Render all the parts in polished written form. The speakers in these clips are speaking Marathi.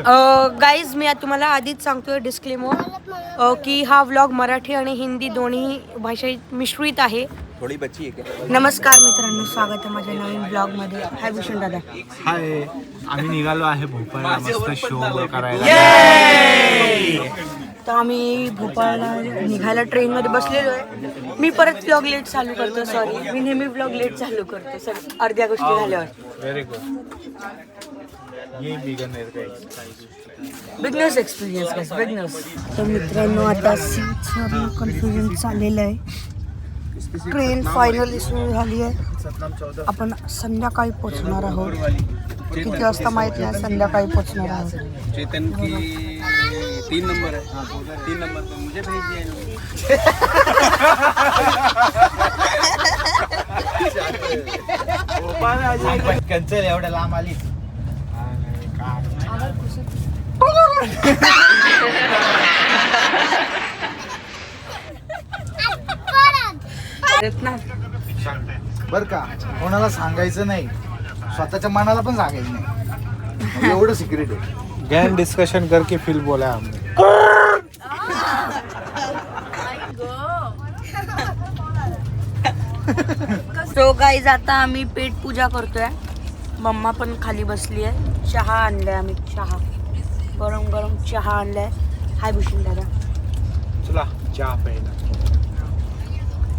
गाईज मी तुम्हाला आधीच सांगतोय डिस्क्लेमर की हा व्लॉग मराठी आणि हिंदी दोन्ही भाषेत मिश्रित आहे. थोडी बच्ची आहे का? नमस्कार मित्रांनो, स्वागत आहे माझ्या नवीन ब्लॉग मध्ये. हाय भूषण दादा. हाय, आम्ही निघालो आहे भोपाळला मस्त शो करायला. तर आम्ही भोपाळला निघायला ट्रेन मध्ये बसलेलो आहे. मी परत व्लॉग लेट चालू करतो, सॉरी. मी नेहमी व्लॉग लेट चालू करतो सर अर्ध्या गोष्टी झाल्यावर. Very good. ये बिगनर्स एक्सपिरियन्स बिगनर्स. तर मित्रांनो, आता सीट्सवर कन्फ्युजन चाललेलं आहे. ट्रेन फायनली सुरू झाली आहे. आपण संध्याकाळी पोहोचणार आहोत. किती वाजता माहित नाही, संध्याकाळी पोहोचणार आहोत. चेतन की 3 नंबर है. 3 नंबर पे मुझे भेजिए. कॅन्सल एवढ्या लांब आली. बर का, कोणाला सांगायचं नाही, स्वतःच्या मनाला पण सांगायचं नाही. एवढं सिक्रेट आहे. गहन डिस्कशन करके फिर बोला हमने. सो गाईज, आता आम्ही पेट पूजा करतोय. मम्मा पण खाली बसली आहे. चहा आणलाय आम्ही, चहा गरम गरम चहा आणलाय. हाय भूषण दादा. चला चहा प्यायला.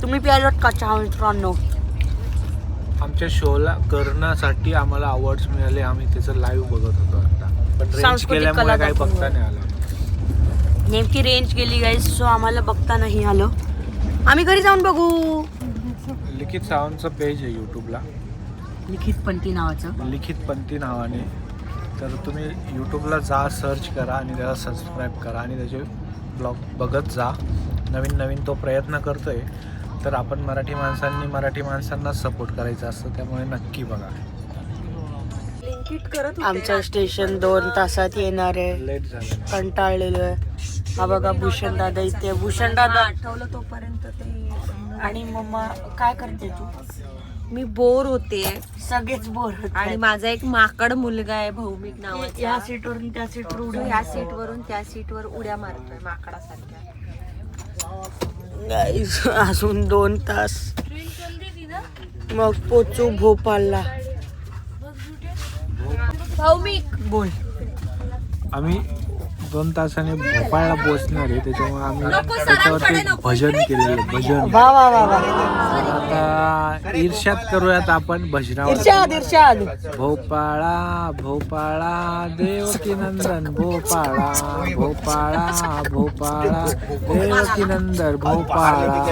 तुम्ही प्यायलात का चहा मित्रांनो? आमच्या शोला करण्यासाठी आम्हाला अवॉर्ड्स मिळाले. आम्ही त्याचं लाईव्ह बघत होतो आता, पण रेंज सांस्कृतिक केल्यामुळे कला काही दाखवून. बघता नाही आलं. नेमकी रेंज गेली गाईज, सो आम्हाला बघता नाही आलं. आम्ही घरी जाऊन बघू. लिखित सावंतचं पेज आहे यूट्यूबला, लिखित पंथी नावाचं. लिखित पंथी नावाने. तर तुम्ही यूट्यूबला जा, सर्च करा आणि त्याला सबस्क्राईब करा आणि त्याचे ब्लॉग बघत जा. नवीन नवीन तो प्रयत्न करतोय. तर आपण मराठी माणसांना सपोर्ट करायचा असतं, त्यामुळे नक्की बघा. आमचं स्टेशन 2 तासात येणार आहे. लेट झालं. कंटाळलेलो आहे. हा बघा भूषण दादा इथे. भूषण दादा आठवलं तोपर्यंत ते. आणि मम्मा काय करते तू? मी बोर होते सगळेच बोर होत आणि माझा एक माकड मुलगा आहे भौमिक नावाचा. या सीटवरून त्या सीटवर तो उड्या ह्या सीटवरून त्या सीटवर उड्या मारतोय माकडासारख्या. अजून 2 तास मग पोचू भोपाळला. भौमिक बोल. आम्ही 2 तासाने भोपाळला पोहोचणार आहे, त्याच्यामुळे आम्ही त्याच्यावरती भजन केलेलं. भजन वा वा वा वा. आता ईर्ष्यात करूयात आपण भजनावर. इर्षाद. भोपाळा भोपाळा देवकी नंदन भोपाळा भोपाळा भोपाळा देवकी नंदन भोपाळा,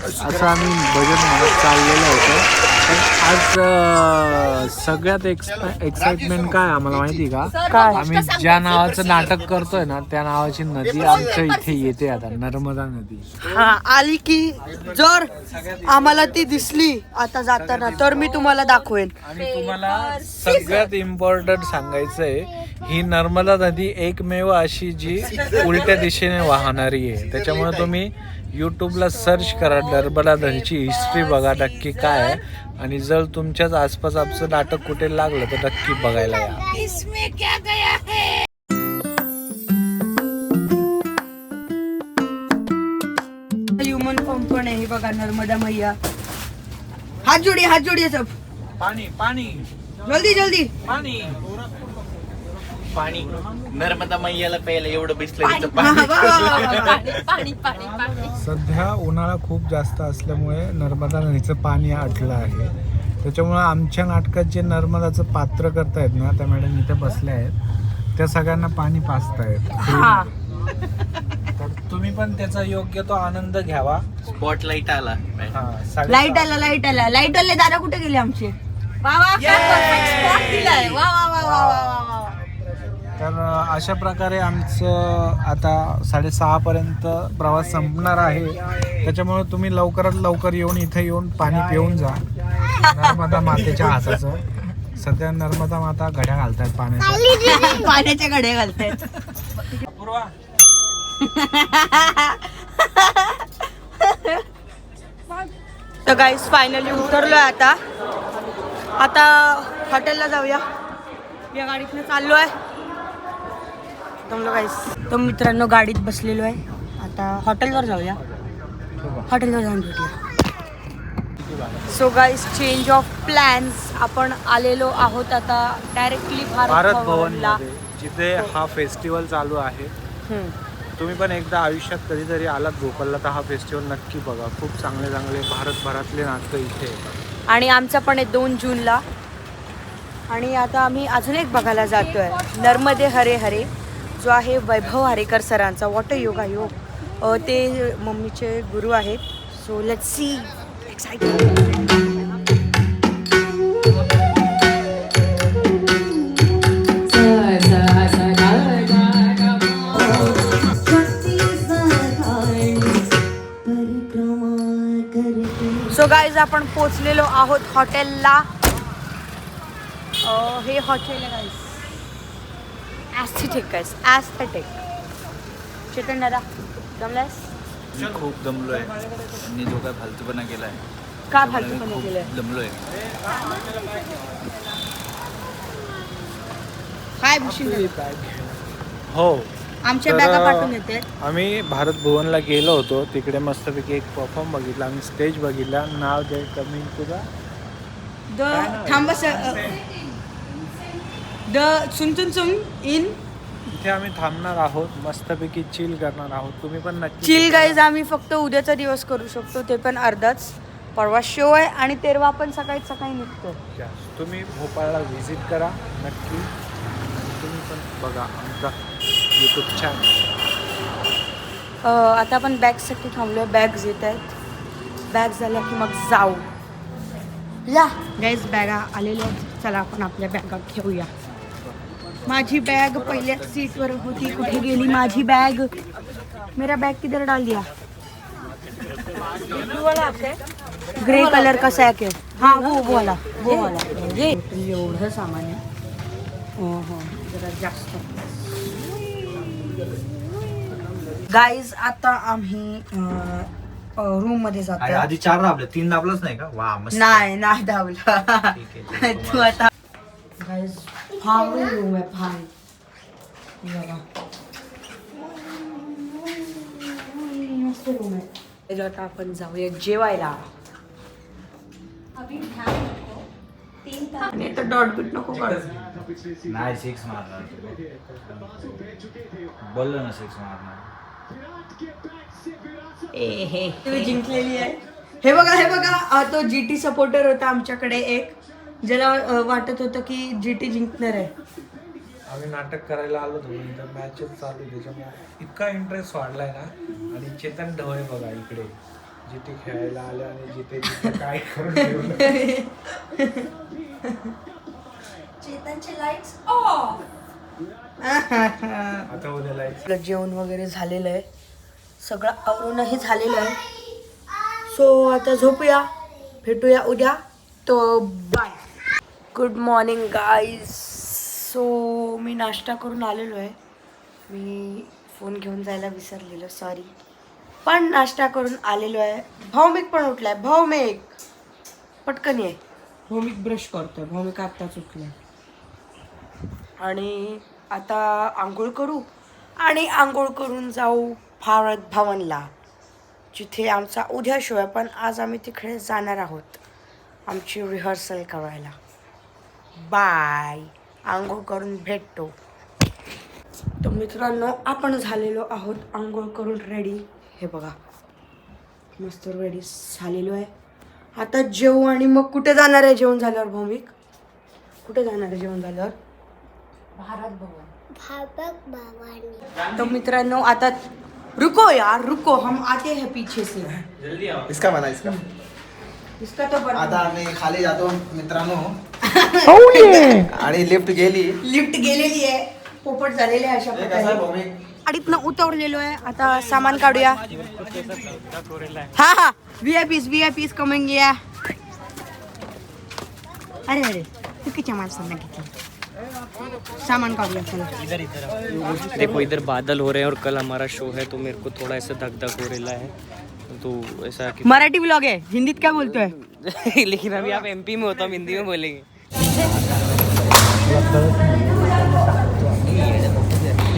असं आम्ही भजन म्हणत चाललेलं होतं. पण आज सगळ्यात एक्साइटमेंट काय आम्हाला माहिती का? आम्ही ज्या नावाचं नाटक करतोय ना, त्या नावाची नदी आमच्या इथे येते आता, नर्मदा नदी. हा, आली की जर आम्हाला ती दिसली आता जाताना तर मी तुम्हाला दाखवेन. आणि तुम्हाला सगळ्यात इम्पॉर्टंट सांगायचंय, ही नर्मदा नदी एकमेव अशी जी उलट्या दिशेने वाहणारी आहे. त्याच्यामुळे तुम्ही यूट्यूबला सर्च करा, नर्मदा नदीची हिस्ट्री बघा नक्की काय आहे. आणि जर तुमच्याच आसपास आमचं नाटक कुठे लागलं तर नक्की बघायला या. ह्युमन फॉर्म पण आहे बघा, नर्मदा मैया. हात जोडिए सब. पाणी पाणी जल्दी जल्दी. पाणी पाणी नर्मदा मैयाला प्यायला एवढं बिसलं. पाणी पाणी पाणी. सध्या उन्हाळा खूप जास्त असल्यामुळे नर्मदा नदीचं पाणी आटलं आहे. त्याच्यामुळे आमच्या नाटकात जे नर्मदाचं पात्र करतायत ना, त्या मॅडम इथे बसल्या आहेत, त्या सगळ्यांना पाणी पाजतायत. तर तुम्ही पण त्याचा योग्य तो आनंद घ्यावा. स्पॉटलाइट आला. लाईट आले. दादा कुठे गेले आमचे? वा वा, काय perfect spot दिलाय. वा वा वा वा वा वा. तर अशा प्रकारे आमचं आता 6:30 पर्यंत प्रवास संपणार आहे. त्याच्यामुळे तुम्ही लवकरात लवकर इथे येऊन पाणी पिऊन जा नर्मदा मातेच्या हाताचं. सध्या नर्मदा माता घड्या घालतायत पाण्याच्या घड्या घालतायत. तर गाईस फायनली उतरलोय आता हॉटेलला जाऊया. या गाडीतनं चाललोय. दमलो गाईस. तर मित्रांनो गाडीत बसलेलो आहे. आता हॉटेलवर जाऊया. हॉटेलवर जाऊन भेटूया. So guys, change of plans. आपण आलेलो आहोत आता डायरेक्टली भारत भवनला, जिथे हा फेस्टिवल चालू आहे. तुम्ही पण एकदा आयुष्यात कधीतरी आलात भोपाळला तर हा फेस्टिवल नक्की बघा. खूप चांगले चांगले भारतभरातले नाटकं इथे येतात. आणि आमचा पण आहे 2 जूनला. आणि आता आम्ही अजून एक बघायला जातोय, नर्मदे हरे हरे, जो आहे वैभव हरेकर सरांचा वॉटर योगा योग. ते मम्मीचे गुरु आहेत. So let's see. Excited. So guys, आपण पोचलेलो आहोत हॉटेलला. हे हॉटेल आहे guys, aesthetic guys, aesthetic. Chetan दादा जमलायस? मी खूप दमलोय. त्यांनी जो काय फालतूपणा केलाय. का फालतूपणा केलाय? दमलोय. काय भूषण हो, आमच्या तर बॅगा पाठवून येते. आम्ही भारत भवनला गेलो होतो. तिकडे मस्तपैकी एक परफॉर्म बघितला. आम्ही स्टेज बघितला. नाव दे कमिंग टू थांब द चुम इन. इथे आम्ही थांबणार आहोत. मस्तपैकी चिल करणार आहोत. तुम्ही पण नक्की चिल गाईज आम्ही फक्त उद्याचा दिवस करू शकतो, ते पण अर्धाच. परवा शो आहे आणि तेरवा आपण सकाळी सकाळी निघतो. तुम्ही भोपाळला व्हिजिट करा नक्की. तुम्ही पण बघा आमचा यूट्यूब चॅनल. आता आपण बॅगसाठी थांबलोय. बॅग्स येत आहेत. बॅग झाल्या की मग जाऊ या. गाईज बॅगा आलेल्या आहेत. चला आपण आपल्या बॅगा घेऊया. माझी बॅग पहिल्या सीटवर होती. कुठे गेली माझी बॅग? मेरा बॅग किधर डाल दिया? ग्रे कलर का सॅक आहे. हा वो वाला ये. एवढं सामान आहे. हो जरा जास्त. गाईज आता आम्ही रूम मध्ये जातो. आधी 4 दाबले, 3 दाबलंच नाही का? वा मस्त. नाही दाबला तू आता. गाईज भारी रूम आहे. भारी बघा, मस्त रूम आहे. आता आपण जाऊया जेवायला. आणि आता डॉट बीट नको काढू. नाही 6 मारणार. बोललो ना 6 मारणार. तुम्ही जिंकलेली आहे. हे बघा तो GT सपोर्टर होता आमच्याकडे एक, ज्याला वाटत होतं की GT जिंकणार आहे. आम्ही नाटक करायला आलो होतो. तर मॅचच चालू आहे. त्याच्यामुळे इतका इंटरेस्ट वाढलाय ना. आणि चेतन ढवळे बघा इकडे GT खेळायला आले आणि जिथे काय करून ठेवलं. चेतनचे लाईट्स ऑफ. आता उद्या लाईट. जेवण वगैरे झालेलं आहे. सगळं आवरूनही झालेलं आहे. सो आता झोपूया. भेटूया उद्या. तो bye. Good morning guys. So मी नाश्ता करून आलेलो आहे. मी फोन घेऊन जायला विसरलेलो, सॉरी. पण नाश्ता करून आलेलो आहे. भौमिक पण उठलाय. भौमिक पटकन ये. भौमिक ब्रश करतोय. भौमिक आत्ताच उठलाय. आणि आता आंघोळ करू आणि आंघोळ करून जाऊ भारत भवनला, जिथे आमचा उद्या शो आहे. पण आज आम्ही तिकडे जाणार आहोत आमची रिहर्सल करायला. बाय. आंघोळ करून भेटतो. तर मित्रांनो, आपण झालेलो आहोत आंघोळ करून रेडी. हे बघा मस्त रेडी झालेलो आहे. आता जेवू आणि मग कुठे जाणार आहे जेवण झाल्यावर? भौमिक कुठे जाणार आहे जेवण झाल्यावर? भारत भवन. तो मित्रांनो आता रुको यार, रुको, हम आते हैं पीछे से. इसका बना इसका. इसका तो बना. आता आम्ही खाली जातो मित्रांनो. आणि लिफ्ट गेलेली आहे. पोपट झालेले आहे अशा प्रकारे. गाडीतनं उतरलेलो आहे. आता सामान काढूया. हा व्हीआयपीज कमिंग या. अरे चुकीच्या माणसांना घेतलं. सामान काढूया. चला. देखो इधर बादल हो रहे हैं और कल हमारा शो है, तो मेरे को थोड़ा ऐसा धक धक हो रहा है. तो ऐसा कि मराठी ब्लॉग है, हिंदीत क्या बोलतोय? लेकिन अभी आप MP में हो तो हम हिंदी में बोलेंगे.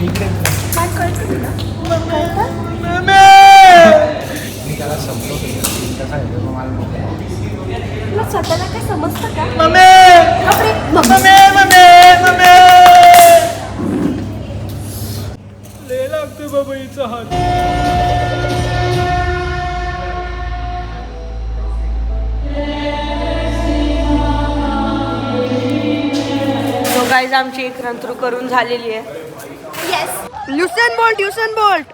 काय कळतं तुला? कळतं? मी त्याला समजवतो कसा आहे तो मला नको. तुला स्वतःला काय समजतं का? लय लागतो बाबा हिचा हात. सो गाईज आमची एक रन थ्रू करून झालेली आहे. युसेन बोल्ट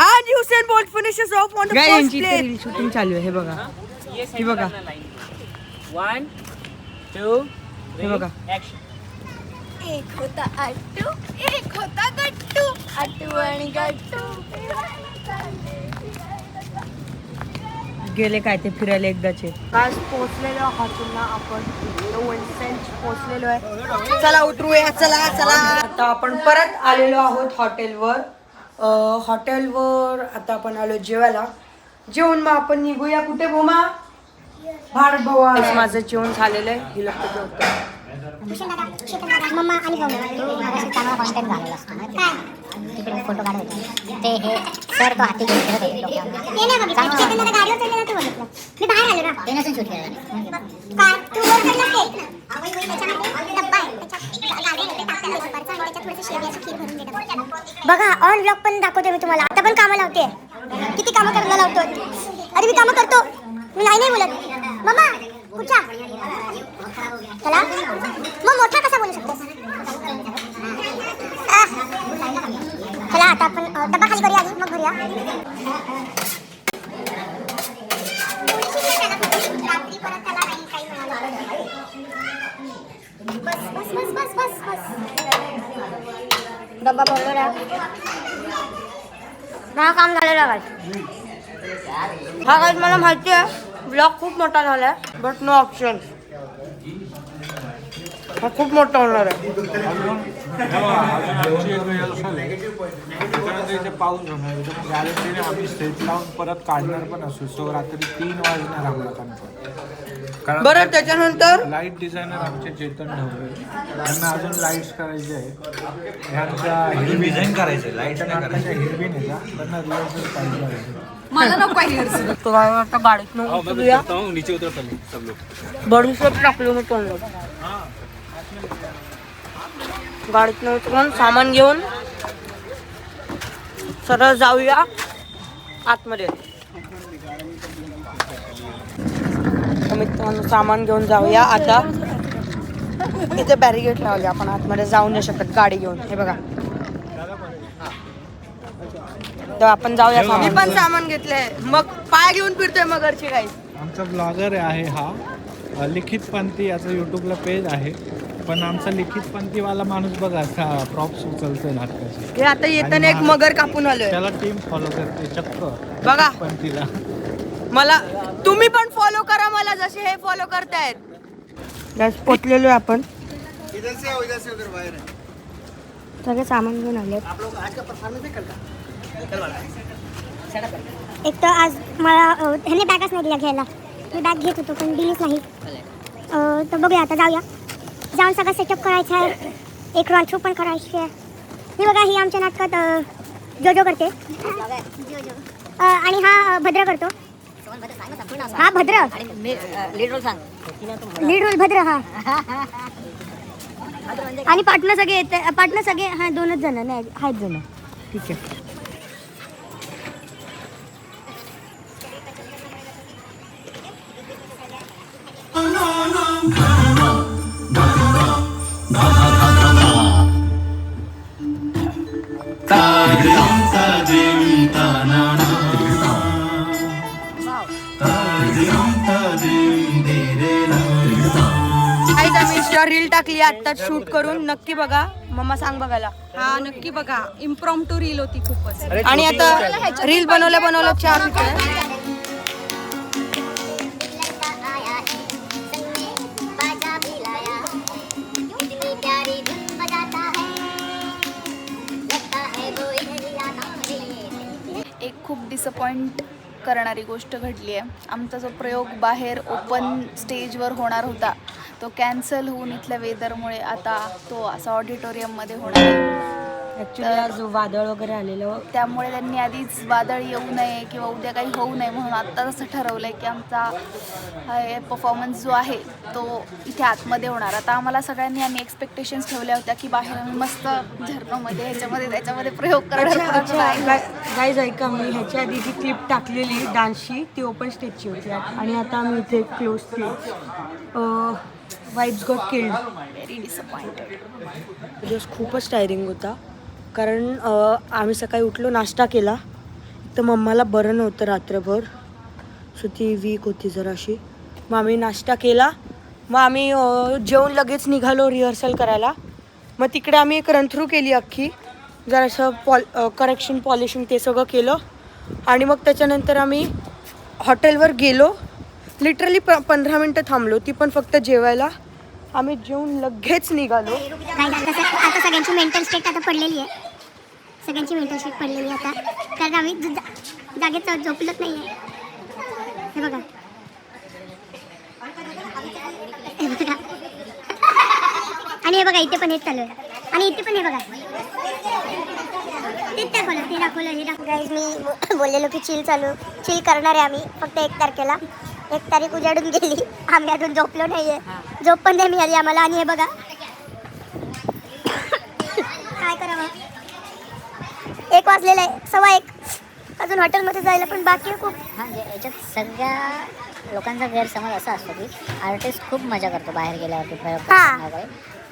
आज Usain Bolt finishes off on the first place. Shooting चालू आहे. हे बघा, हे बघा, 1 2 हे बघा. एक होता अट्टू, एक होता गट्टू, अट्टू आणि गट्टू. गेले काय ते फिरायला एकदाचे. आज पोहोचलेलो हॉटेलला आपण. पोहोचलेलो आहे. चला उतरूया. चला आता आपण परत आलेलो आहोत हॉटेलवर. आता आपण आलो जेवायला. जेवण मग आपण निघूया कुठे भोमा? भाडभवा. माझं जेवण झालेलं आहे. हिला कुठे होतं मम्मा आणि चांगला कॉन्टॅक्ट झालेला असतो ना तिकडे फोटो काढत होते ते हे सर तो हाती घेऊन फिरत होते गाडीवर चढलेला ते बघितलं मी बाहेर आलो ना ते नसून शूट केलं काय तू वर चढला बघा ऑन ब्लॉग पण दाखवते मी तुम्हाला. आता पण कामं लावते. किती कामं करायला लावतो. अरे मी कामं करतो. मी नाही बोलत. मम्मा कुठच्या चला मग मोठा कसा बोलू शकतो. चला आता आपण डब्बा खाली करूया आधी मग भरूया. डब्बा भरलेला हा काम झालेलं काय. हा काय मला माहिती आहे ब्लॉग खूप मोठा झालाय बट नो ऑप्शन. हा खूप मोठा होणार आहे. इथे पाऊस होणार गॅरंटीने आम्ही सेट लावून परत काढणार पण असू. सो रात्री 3 वाजणार आम्हाला. बरं त्याच्यानंतर लाईट डिझायनर आमचे चेतन ढवळे त्यांना अजून लाईट्स करायचे आहेत. ह्यांच्या डिझाईन करायचे लाईट हिरवी नाही का त्यांना रिहर्सल पाहिजे. मला नको आहे. तुम्हाला आता गाडीत उतरूया. नीचे उतर पहले सब लोग. बडीशेप टाकलो मी तोंड. गाडीत उतरून सामान घेऊन सरळ जाऊया आतमध्ये. मित्रांनो सामान घेऊन जाऊया आता. इथे बॅरिगेट लावले आपण. आतमध्ये जाऊ नाही शकत गाडी घेऊन. हे बघा तर आपण जाऊया. मी पण सामान घेतलंय. मग पाय घेऊन फिरतोय मग घरची काही. आमचा ब्लॉगर आहे हा लिखित पंथी. याचं यूट्यूबला पेज आहे. पण आमचा लिखित पंथीवाला माणूस बघा प्रॉप्स उचलतोय नाटकाचे. हे आता येताना एक मगर कापून आलोय. त्याला टीम फॉलो करते चक्क बघा पंथीला. मला तुम्ही पण फॉलो करा मला जसे हे फॉलो करतायत. पोचलेलो आपण. सगळे सामान घेऊन आले. एक तर आज मला ह्याने बॅगच नाही दिला घ्यायला. मी बॅग घेत होतो पण दिलीच नाही. तर बघूया आता जाऊया. जाऊन सगळं सेटअप करायचं आहे. एक रॉल शो पण करायची आहे. ही बघा ही आमच्या नाटकात जोजो करते आणि हा भद्र करतो. हा भद्र लीड रोल भद्र हा. आणि पार्टनर सगळे येते. पार्टनर सगळे हा 2च जण नाही आहेत जण. ठीक आहे. रील टाकली आत्ताच शूट करून. नक्की बघा. मम्मा सांग बघायला. हा नक्की बघा. इम्प्रॉम्प्टू रील होती खूपच. आणि आता रील बनवल्या 4 होते. एक खूप डिसअपॉइंट करणारी गोष्ट घडली आहे. आमचा जो प्रयोग बाहेर ओपन स्टेजवर होणार होता तो कॅन्सल होऊन इथल्या वेदरमुळे आता तो असा ऑडिटोरियममध्ये होणार आहे. ॲक्च्युली आज वादळ वगैरे आलेलं. त्यामुळे त्यांनी आधीच वादळ येऊ नये किंवा उद्या काही होऊ नये म्हणून आत्ता असं ठरवलं आहे की आमचा परफॉर्मन्स जो आहे तो इथे आतमध्ये होणार. आता आम्हाला सगळ्यांनी आम्ही एक्सपेक्टेशन्स ठेवल्या होत्या की बाहेर आम्ही मस्त झरणामध्ये ह्याच्यामध्ये त्याच्यामध्ये प्रयोग करणार. गाईज ऐका, मी ह्याच्या आधी जी क्लिप टाकलेली डान्सची ती ओपन स्टेजची होती आणि आता आम्ही इथे close stage. Vibes got killed. Very disappointed. दिवस खूपच टायरिंग होता कारण आम्ही सकाळी उठलो, नाश्ता केला, तर मम्माला बरं नव्हतं रात्रभर, सो ती वीक होती जराशी. मग आम्ही नाश्ता केला, मग आम्ही जेवून लगेच निघालो रिहर्सल करायला. मग तिकडे आम्ही एक रन थ्रू केली अख्खी, जरासं करेक्शन पॉलिशिंग ते सगळं केलं आणि मग त्याच्यानंतर आम्ही हॉटेलवर गेलो. लिटरली 15 मिनटं थांबलो, ती पण फक्त जेवायला. आम्ही जेवून लगेच निघालो. आता सगळ्यांची मेंटल स्टेट आता पडलेली आहे. सगळ्यांची मेंटल स्टेट पडलेली आहे आता, कारण आम्ही जागेत झोपलंच नाही आहे. हे बघा, आणि हे बघा इथे पण हेच चालू आहे, आणि इथे पण हे बघा तेच दाखवलं, ते दाखवलं, हे दाखवलं. गाईज मी बोललेलो की चिल चिल करणार आहे आम्ही फक्त 1 तारखेला. 1 तारीख उजाडून गेली, आम्ही अजून झोपलो नाहीये, झोप पण नाही मिळाली आम्हाला. आणि हे बघा काय करावं, 1 वाजलेलं आहे, 1:15. अजून हॉटेलमध्ये जायला पण बाकी आहे खूप. हां, याच्यात सगळ्या लोकांचा गैरसमज असा असतो की आर्टिस्ट खूप मजा करतो बाहेर गेल्यावरती प्रयोग करण्याकडे,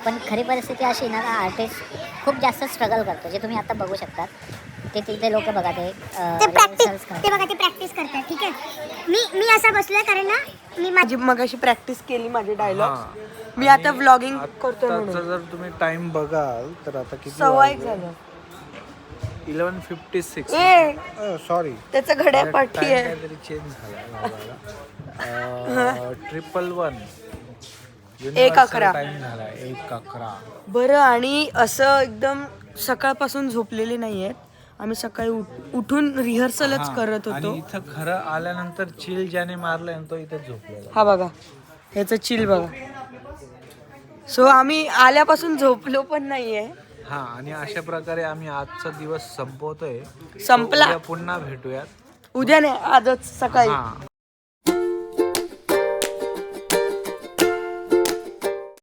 पण खरी परिस्थिती अशी ना, आर्टिस्ट खूप जास्त स्ट्रगल करतो. जे तुम्ही आता बघू शकता ते तिथे लोक बघा ते प्रॅक्टिस करतात. ठीक आहे, मी असा बसलोय कारण ना मी माझी मगाशी प्रॅक्टिस केली माझे डायलॉग. मी आता व्लॉगिंग करतो म्हणून. जर तुम्ही टाइम बघाल तर आता किती 1:15 झालं. 11:56. ए सॉरी, त्याचं घड्याळ पाठी आहे. काहीतरी चेंज झाला. 111 1:11 टाइम झाला. 1:11. बरं, आणि असं एकदम सकाळपासून झोपलेले नाही आहेत आम्ही. सकाळी उठून रिहर्सलच करत आणि होतो. इथं खरं आल्यानंतर चिल ज्याने मारलंय तो इथे झोपलेला. हा बघा, ह्याचं चिल बघा. सो आम्ही आल्यापासून झोपलो पण नाहीये. हा, आणि अशा प्रकारे आम्ही आजचा दिवस संपवतोय. संपला. उद्या पुन्हा भेटूयात. उद्या नाही, आजच सकाळी. हा.